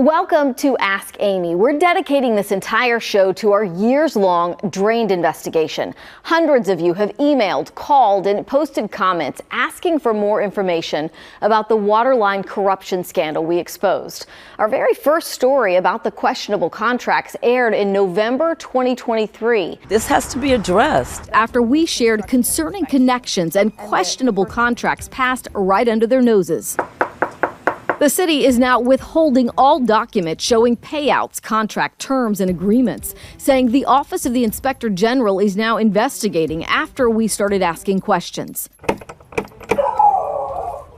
Welcome to Ask Amy. We're dedicating this entire show to our years-long drained investigation. Hundreds of you have emailed, called, and posted comments asking for more information about the waterline corruption scandal we exposed. Our very first story about the questionable contracts aired in November 2023. This has to be addressed. After we shared concerning connections and questionable contracts passed right under their noses. The city is now withholding all documents showing payouts, contract terms, and agreements, saying the Office of the Inspector General is now investigating after we started asking questions.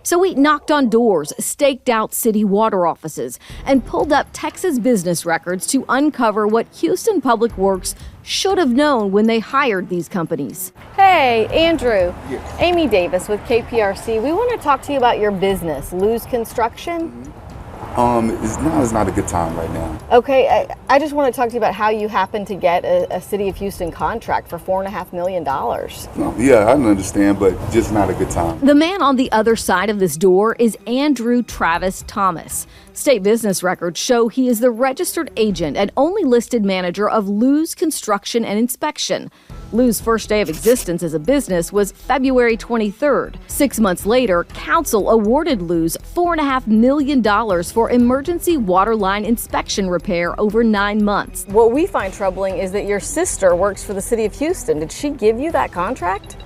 So we knocked on doors, staked out city water offices, and pulled up Texas business records to uncover what Houston Public Works should have known when they hired these companies. Hey, Andrew. Yes. Amy Davis with KPRC. We want to talk to you about your business, Lou's Construction. It's not a good time right now. Okay, I just want to talk to you about how you happened to get a City of Houston contract for $4.5 million. No, yeah, I understand, but just not a good time. The man on the other side of this door is Andrew Travis Thomas. State business records show he is the registered agent and only listed manager of Lou's Construction and Inspection. Lou's first day of existence as a business was February 23rd. 6 months later, council awarded Lou's $4.5 million for emergency water line inspection repair over 9 months. What we find troubling is that your sister works for the City of Houston. Did she give you that contract?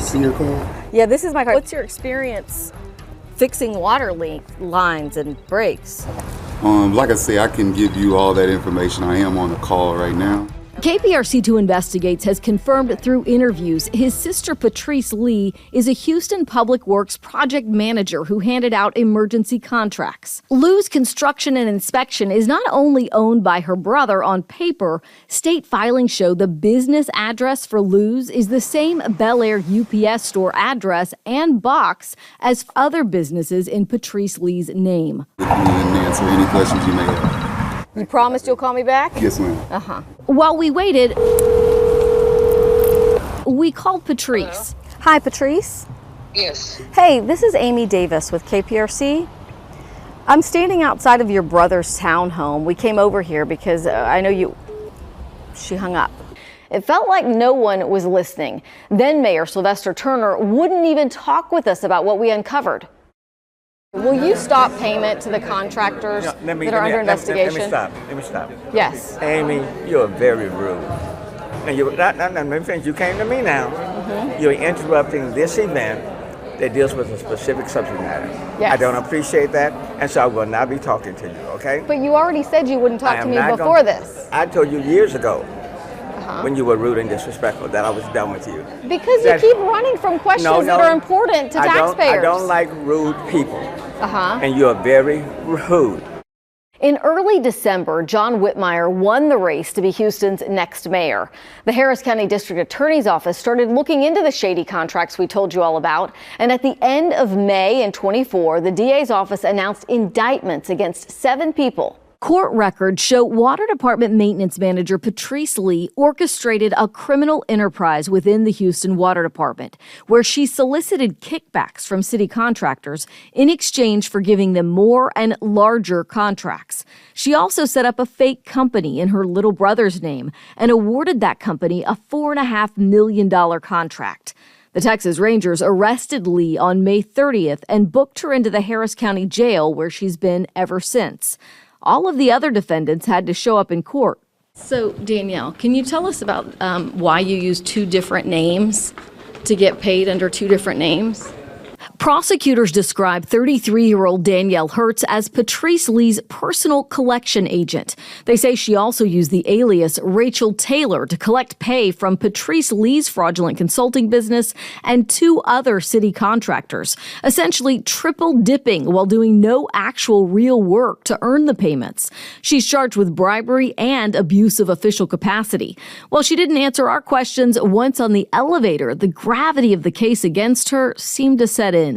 See your card? Yeah, this is my card. What's your experience fixing water lines and breaks? Like I say, I can give you all that information. I am on the call right now. KPRC2 Investigates has confirmed through interviews his sister Patrice Lee is a Houston Public Works project manager who handed out emergency contracts. Lou's Construction and Inspection is not only owned by her brother on paper, state filings show the business address for Lou's is the same Bel Air UPS store address and box as other businesses in Patrice Lee's name. And answer any questions you may have. You promised you'll call me back? Yes, ma'am. While we waited, we called Patrice. Hello? Hi, Patrice. Yes. Hey, this is Amy Davis with KPRC. I'm standing outside of your brother's townhome. We came over here because I know you... She hung up. It felt like no one was listening. Then Mayor Sylvester Turner wouldn't even talk with us about what we uncovered. Will you stop payment to the contractors that are under investigation? Let me stop. Yes. Amy, you're very rude. And you came to me now. Mm-hmm. You're interrupting this event that deals with a specific subject matter. Yes. I don't appreciate that, and so I will not be talking to you, okay? But you already said you wouldn't talk to me before this. I told you years ago when you were rude and disrespectful that I was done with you. Because you keep running from questions that are important to taxpayers. I don't like rude people. And you are very rude. In early December, John Whitmire won the race to be Houston's next mayor. The Harris County District Attorney's Office started looking into the shady contracts we told you all about. And at the end of May in 24, the DA's office announced indictments against 7 people. Court records show Water Department Maintenance Manager Patrice Lee orchestrated a criminal enterprise within the Houston Water Department, where she solicited kickbacks from city contractors in exchange for giving them more and larger contracts. She also set up a fake company in her little brother's name and awarded that company a $4.5 million contract. The Texas Rangers arrested Lee on May 30th and booked her into the Harris County Jail, where she's been ever since. All of the other defendants had to show up in court. So, Danielle, can you tell us about why you used 2 different names to get paid under 2 different names? Prosecutors describe 33-year-old Danielle Hertz as Patrice Lee's personal collection agent. They say she also used the alias Rachel Taylor to collect pay from Patrice Lee's fraudulent consulting business and 2 other city contractors, essentially triple dipping while doing no actual real work to earn the payments. She's charged with bribery and abuse of official capacity. While she didn't answer our questions once on the elevator, the gravity of the case against her seemed to set in.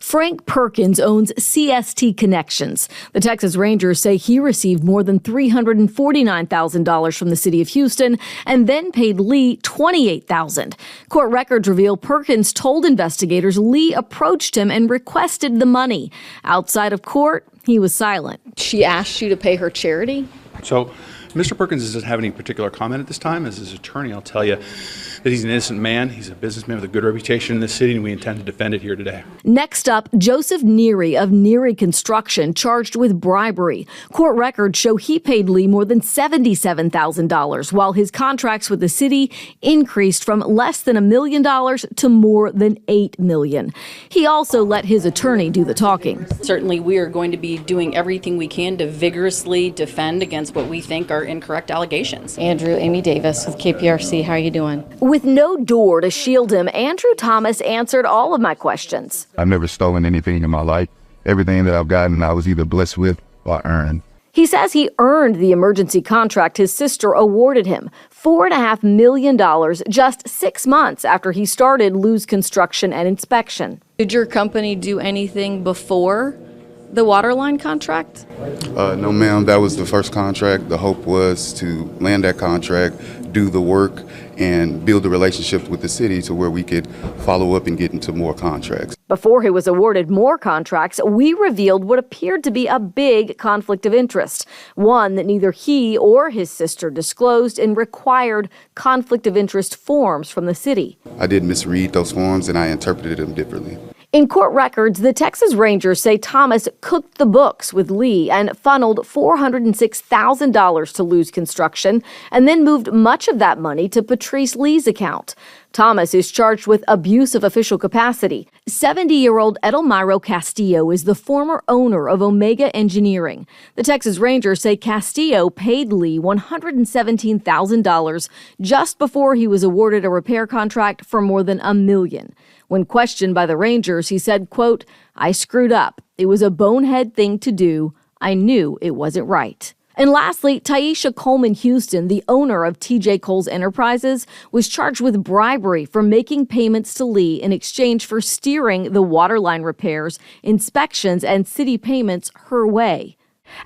Frank Perkins owns CST Connections. The Texas Rangers say he received more than $349,000 from the city of Houston and then paid Lee $28,000. Court records reveal Perkins told investigators Lee approached him and requested the money. Outside of court, he was silent. She asked you to pay her charity? So, Mr. Perkins doesn't have any particular comment at this time. As his attorney, I'll tell you that he's an innocent man. He's a businessman with a good reputation in this city, and we intend to defend it here today. Next up, Joseph Neary of Neary Construction, charged with bribery. Court records show he paid Lee more than $77,000, while his contracts with the city increased from less than $1 million to more than $8 million. He also let his attorney do the talking. Certainly, we are going to be doing everything we can to vigorously defend against what we think are incorrect allegations. Andrew, Amy Davis with KPRC. How are you doing? With no door to shield him, Andrew Thomas answered all of my questions. I've never stolen anything in my life. Everything that I've gotten, I was either blessed with or earned. He says he earned the emergency contract his sister awarded him, $4.5 million, just 6 months after he started Lou's Construction and Inspection. Did your company do anything before the waterline contract? No, ma'am, that was the first contract. The hope was to land that contract, do the work, and build a relationship with the city to where we could follow up and get into more contracts. Before he was awarded more contracts, we revealed what appeared to be a big conflict of interest, one that neither he or his sister disclosed and required conflict of interest forms from the city. I did misread those forms and I interpreted them differently. In court records, the Texas Rangers say Thomas cooked the books with Lee and funneled $406,000 to Lou's Construction and then moved much of that money to Patrice Lee's account. Thomas is charged with abuse of official capacity. 70-year-old Edelmiro Castillo is the former owner of Omega Engineering. The Texas Rangers say Castillo paid Lee $117,000 just before he was awarded a repair contract for more than $1 million. When questioned by the Rangers, he said, quote, "I screwed up. It was a bonehead thing to do. I knew it wasn't right." And lastly, Taisha Coleman Houston, the owner of TJ Cole's Enterprises, was charged with bribery for making payments to Lee in exchange for steering the waterline repairs, inspections, and city payments her way.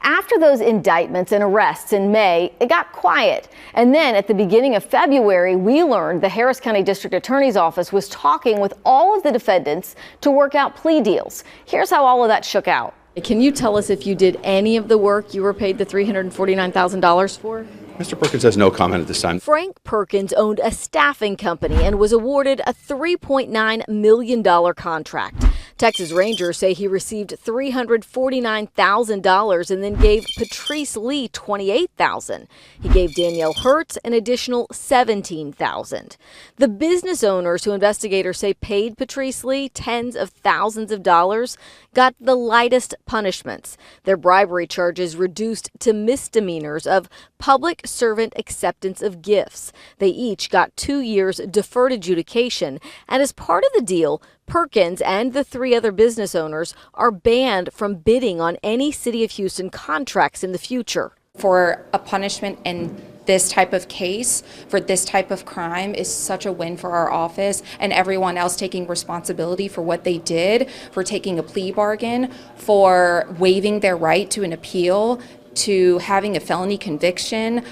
After those indictments and arrests in May, it got quiet. And then at the beginning of February, we learned the Harris County District Attorney's Office was talking with all of the defendants to work out plea deals. Here's how all of that shook out. Can you tell us if you did any of the work you were paid the $349,000 for? Mr. Perkins has no comment at this time. Frank Perkins owned a staffing company and was awarded a $3.9 million contract. Texas Rangers say he received $349,000 and then gave Patrice Lee $28,000. He gave Danielle Hertz an additional $17,000. The business owners who investigators say paid Patrice Lee tens of thousands of dollars got the lightest punishments. Their bribery charges reduced to misdemeanors of public servant acceptance of gifts. They each got 2 years deferred adjudication, and as part of the deal, Perkins and the 3 other business owners are banned from bidding on any City of Houston contracts in the future. For a punishment in this type of case, for this type of crime, is such a win for our office and everyone else taking responsibility for what they did, for taking a plea bargain, for waiving their right to an appeal, to having a felony conviction.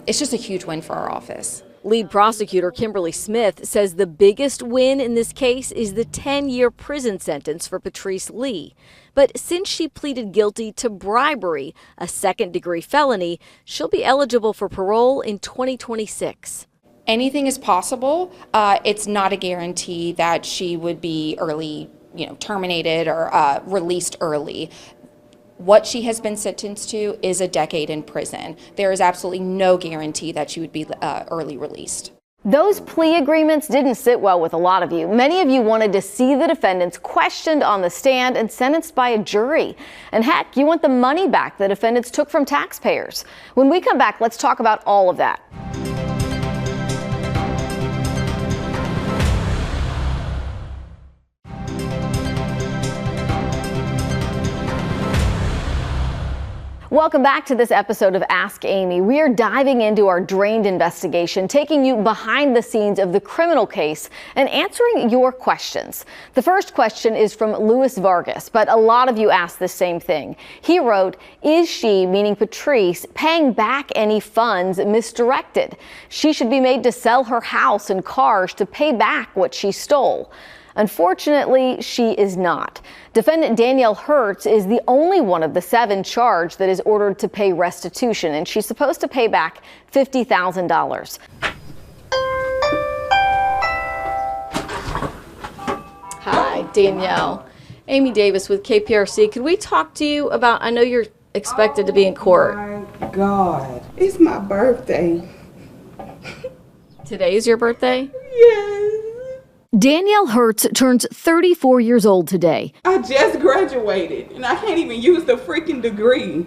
It's just a huge win for our office. Lead prosecutor Kimberly Smith says the biggest win in this case is the 10-year prison sentence for Patrice Lee. But since she pleaded guilty to bribery, a second-degree felony, she'll be eligible for parole in 2026. Anything is possible. It's not a guarantee that she would be early, terminated or released early. What she has been sentenced to is a decade in prison. There is absolutely no guarantee that she would be early released. Those plea agreements didn't sit well with a lot of you. Many of you wanted to see the defendants questioned on the stand and sentenced by a jury. And heck, you want the money back the defendants took from taxpayers. When we come back, let's talk about all of that. Welcome back to this episode of Ask Amy. We are diving into our drained investigation, taking you behind the scenes of the criminal case and answering your questions. The first question is from Luis Vargas, but a lot of you asked the same thing. He wrote, is she, meaning Patrice, paying back any funds misdirected? She should be made to sell her house and cars to pay back what she stole. Unfortunately, she is not. Defendant Danielle Hertz is the only one of the 7 charged that is ordered to pay restitution, and she's supposed to pay back $50,000. Hi, Danielle. Amy Davis with KPRC. Could we talk to you about, I know you're expected to be in court. Oh my God, it's my birthday. Today's your birthday? Yes. Danielle Hertz turns 34 years old today. I just graduated and I can't even use the freaking degree.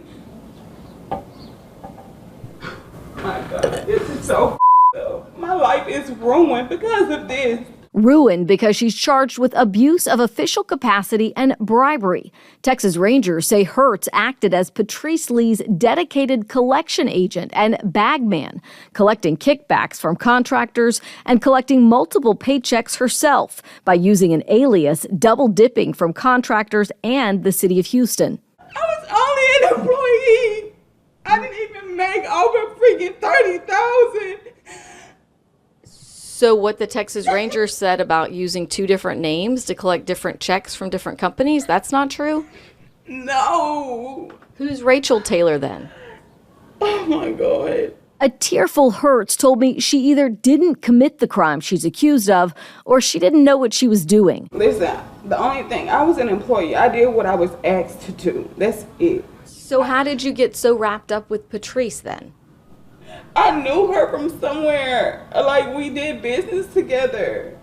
My God, this is so up. My life is ruined because of this. Ruined because she's charged with abuse of official capacity and bribery. Texas Rangers say Hertz acted as Patrice Lee's dedicated collection agent and bagman, collecting kickbacks from contractors and collecting multiple paychecks herself by using an alias, double dipping from contractors and the city of Houston. I was only an employee. I didn't even make over freaking $30,000. So what the Texas Rangers said about using 2 different names to collect different checks from different companies, that's not true? No. Who's Rachel Taylor then? Oh my God. A tearful Hertz told me she either didn't commit the crime she's accused of or she didn't know what she was doing. Listen, the only thing, I was an employee. I did what I was asked to do. That's it. So how did you get so wrapped up with Patrice then? I knew her from somewhere. Like, we did business together.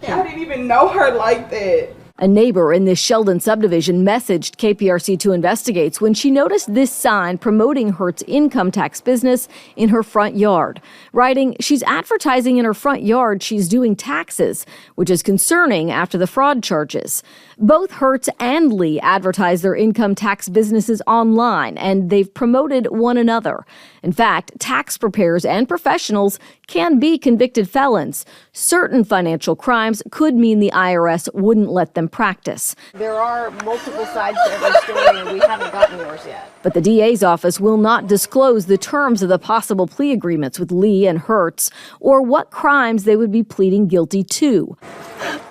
I didn't even know her like that. A neighbor in this Sheldon subdivision messaged KPRC 2 Investigates when she noticed this sign promoting Hertz's income tax business in her front yard, writing, she's advertising in her front yard she's doing taxes, which is concerning after the fraud charges. Both Hertz and Lee advertise their income tax businesses online, and they've promoted one another. In fact, tax preparers and professionals can be convicted felons. Certain financial crimes could mean the IRS wouldn't let them practice. There are multiple sides to every story, and we haven't gotten yours yet. But the DA's office will not disclose the terms of the possible plea agreements with Lee and Hertz or what crimes they would be pleading guilty to.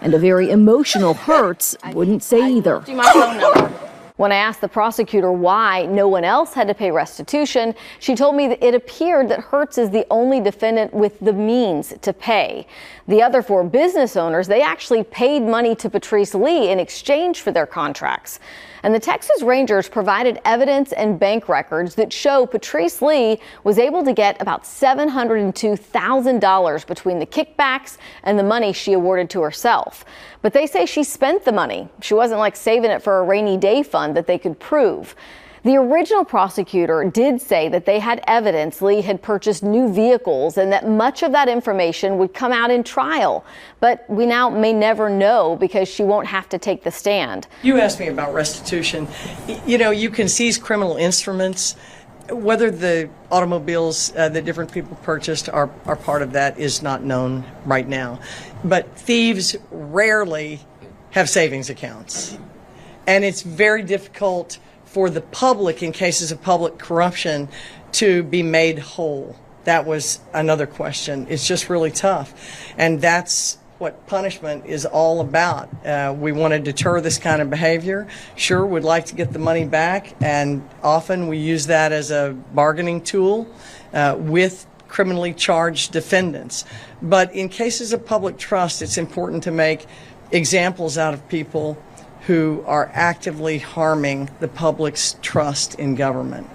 And a very emotional Hertz wouldn't say either. Do my phone number. When I asked the prosecutor why no one else had to pay restitution, she told me that it appeared that Hertz is the only defendant with the means to pay. The other 4 business owners, they actually paid money to Patrice Lee in exchange for their contracts. And the Texas Rangers provided evidence and bank records that show Patrice Lee was able to get about $702,000 between the kickbacks and the money she awarded to herself. But they say she spent the money. She wasn't like saving it for a rainy day fund that they could prove. The original prosecutor did say that they had evidence Lee had purchased new vehicles and that much of that information would come out in trial. But we now may never know because she won't have to take the stand. You asked me about restitution. You know, you can seize criminal instruments. Whether the automobiles that different people purchased are part of that is not known right now. But thieves rarely have savings accounts. And it's very difficult for the public, in cases of public corruption, to be made whole. That was another question. It's just really tough. And that's what punishment is all about. We want to deter this kind of behavior. Sure, we'd like to get the money back, and often we use that as a bargaining tool with criminally charged defendants. But in cases of public trust, it's important to make examples out of people who are actively harming the public's trust in government.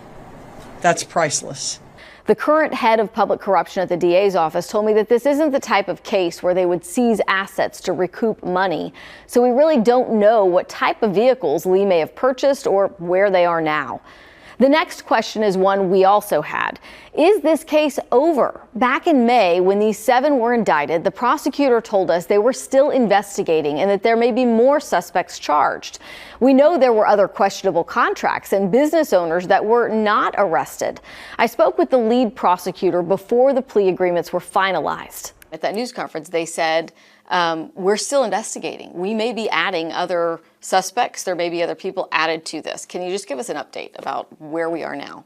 That's priceless. The current head of public corruption at the DA's office told me that this isn't the type of case where they would seize assets to recoup money. So we really don't know what type of vehicles Lee may have purchased or where they are now. The next question is one we also had. Is this case over? Back in May, when these 7 were indicted, the prosecutor told us they were still investigating and that there may be more suspects charged. We know there were other questionable contracts and business owners that were not arrested. I spoke with the lead prosecutor before the plea agreements were finalized. At that news conference, they said, we're still investigating. We may be adding other suspects. There may be other people added to this. Can you just give us an update about where we are now?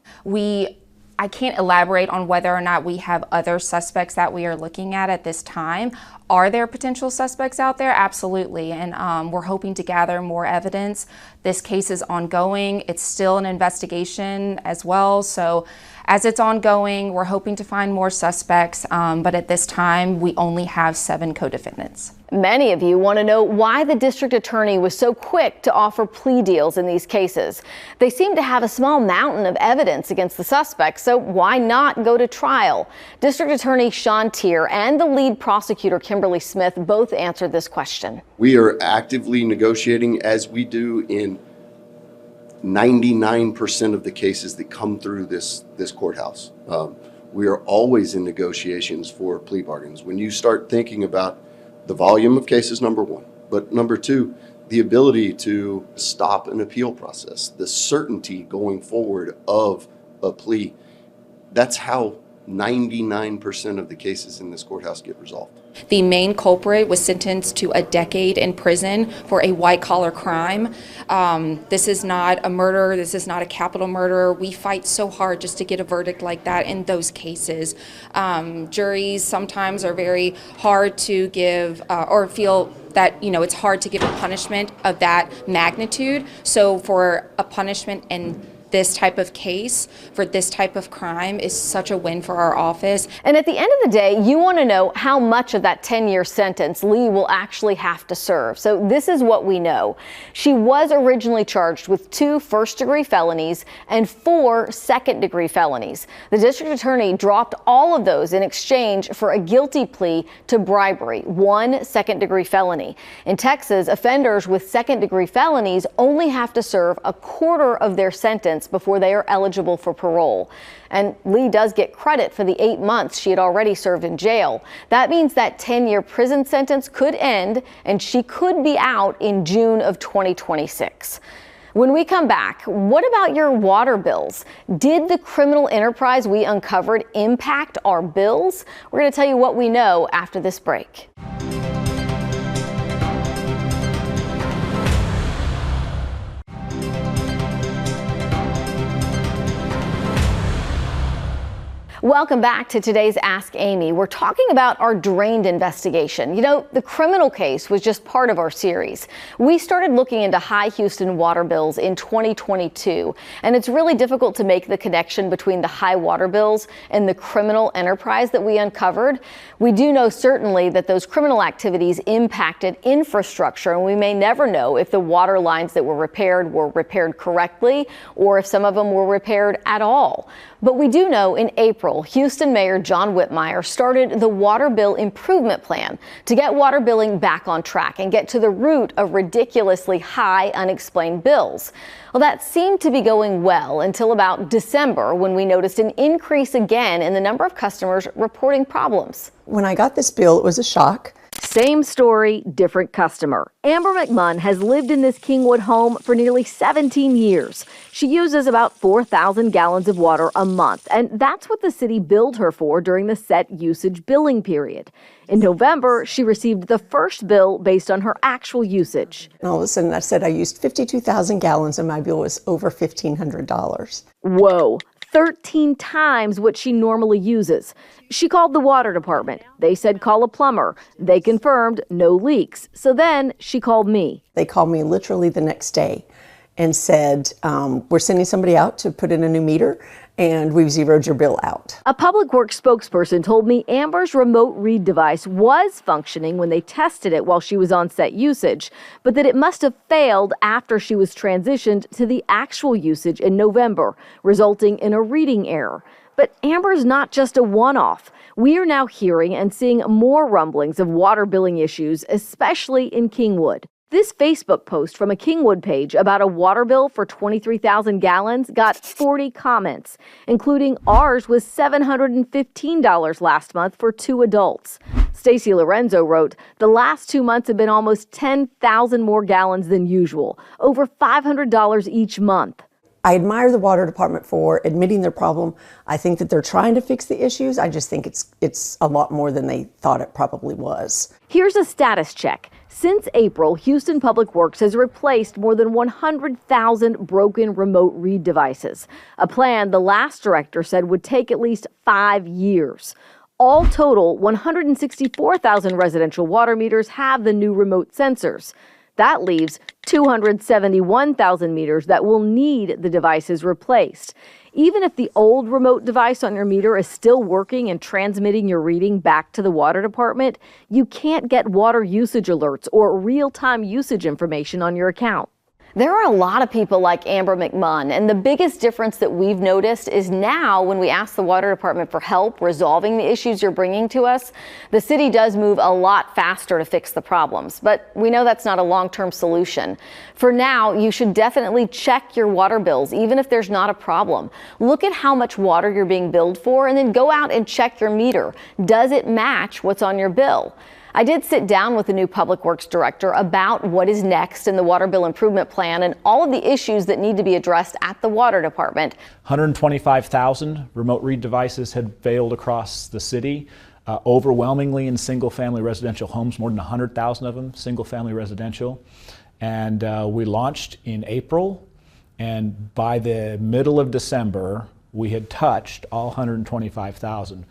I can't elaborate on whether or not we have other suspects that we are looking at this time. Are there potential suspects out there? Absolutely, and we're hoping to gather more evidence. This case is ongoing. It's still an investigation as well, so as it's ongoing, we're hoping to find more suspects, but at this time, we only have 7 co-defendants. Many of you want to know why the district attorney was so quick to offer plea deals in these cases. They seem to have a small mountain of evidence against the suspects, so why not go to trial? District Attorney Sean Tier and the lead prosecutor Kimberly Smith both answered this question. We are actively negotiating, as we do in 99% of the cases that come through this courthouse. We are always in negotiations for plea bargains. When you start thinking about the volume of cases, number one, but number two, the ability to stop an appeal process, the certainty going forward of a plea, that's how 99% of the cases in this courthouse get resolved. The main culprit was sentenced to a decade in prison for a white-collar crime. This is not a murder. This is not a capital murder. We fight so hard just to get a verdict like that in those cases. Juries sometimes are very hard to give or feel that, you know, it's hard to give a punishment of that magnitude. So for a punishment in this type of case, for this type of crime, is such a win for our office. And at the end of the day, you want to know how much of that 10-year sentence Lee will actually have to serve. So this is what we know. She was originally charged with 2 first-degree felonies and 4 second-degree felonies. The district attorney dropped all of those in exchange for a guilty plea to bribery, 1 second-degree felony. In Texas, offenders with second-degree felonies only have to serve a quarter of their sentence before they are eligible for parole. And Lee does get credit for the 8 months she had already served in jail. That means that 10-year prison sentence could end and she could be out in June of 2026. When we come back, what about your water bills? Did the criminal enterprise we uncovered impact our bills? We're going to tell you what we know after this break. Welcome back to today's Ask Amy. We're talking about our drained investigation. You know, the criminal case was just part of our series. We started looking into high Houston water bills in 2022, and it's really difficult to make the connection between the high water bills and the criminal enterprise that we uncovered. We do know certainly that those criminal activities impacted infrastructure, and we may never know if the water lines that were repaired correctly or if some of them were repaired at all. But we do know in April, Houston Mayor John Whitmire started the Water Bill Improvement Plan to get water billing back on track and get to the root of ridiculously high unexplained bills. Well, that seemed to be going well until about December, when we noticed an increase again in the number of customers reporting problems. When I got this bill, it was a shock. Same story, different customer. Amber McMunn has lived in this Kingwood home for nearly 17 years. She uses about 4,000 gallons of water a month, and that's what the city billed her for during the set usage billing period. In November, she received the first bill based on her actual usage. And all of a sudden I said I used 52,000 gallons and my bill was over $1,500. Whoa. 13 times what she normally uses. She called the water department. They said call a plumber. They confirmed no leaks. So then she called me. They called me literally the next day and said, we're sending somebody out to put in a new meter and we've zeroed your bill out. A public works spokesperson told me Amber's remote read device was functioning when they tested it while she was on set usage, but that it must have failed after she was transitioned to the actual usage in November, resulting in a reading error. But Amber's not just a one-off. We are now hearing and seeing more rumblings of water billing issues, especially in Kingwood. This Facebook post from a Kingwood page about a water bill for 23,000 gallons got 40 comments, including ours was $715 last month for 2 adults. Stacy Lorenzo wrote, the last 2 months have been almost 10,000 more gallons than usual, over $500 each month. I admire the water department for admitting their problem. I think that they're trying to fix the issues. I just think it's a lot more than they thought it probably was. Here's a status check. Since April, Houston Public Works has replaced more than 100,000 broken remote read devices, a plan the last director said would take at least 5 years. All total, 164,000 residential water meters have the new remote sensors. That leaves 271,000 meters that will need the devices replaced. Even if the old remote device on your meter is still working and transmitting your reading back to the water department, you can't get water usage alerts or real-time usage information on your account. There are a lot of people like Amber McMunn, and the biggest difference that we've noticed is now when we ask the water department for help resolving the issues you're bringing to us, the city does move a lot faster to fix the problems. But we know that's not a long-term solution. For now, you should definitely check your water bills, even if there's not a problem. Look at how much water you're being billed for, and then go out and check your meter. Does it match what's on your bill? I did sit down with the new Public Works Director about what is next in the water bill improvement plan and all of the issues that need to be addressed at the water department. 125,000 remote read devices had failed across the city, overwhelmingly in single-family residential homes, more than 100,000 of them single-family residential. And we launched in April, and by the middle of December, we had touched all 125,000.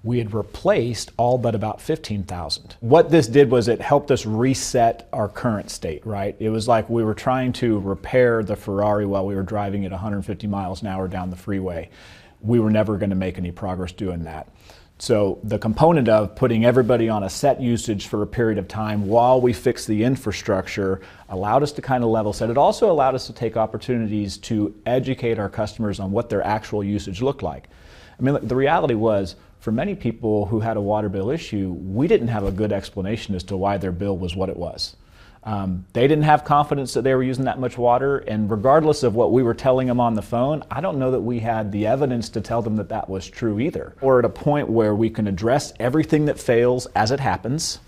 We had replaced all but about 15,000. What this did was it helped us reset our current state, right? It was like we were trying to repair the Ferrari while we were driving at 150 miles an hour down the freeway. We were never going to make any progress doing that. So the component of putting everybody on a set usage for a period of time while we fix the infrastructure allowed us to kind of level set. It also allowed us to take opportunities to educate our customers on what their actual usage looked like. I mean, the reality was, for many people who had a water bill issue, we didn't have a good explanation as to why their bill was what it was. They didn't have confidence that they were using that much water, and regardless of what we were telling them on the phone, I don't know that we had the evidence to tell them that that was true either. We're at a point where we can address everything that fails as it happens,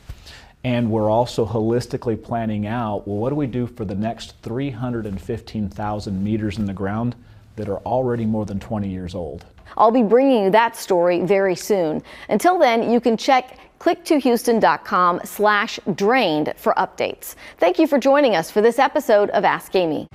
and we're also holistically planning out, well, what do we do for the next 315,000 meters in the ground that are already more than 20 years old? I'll be bringing you that story very soon. Until then, you can check click2houston.com/drained for updates. Thank you for joining us for this episode of Ask Amy.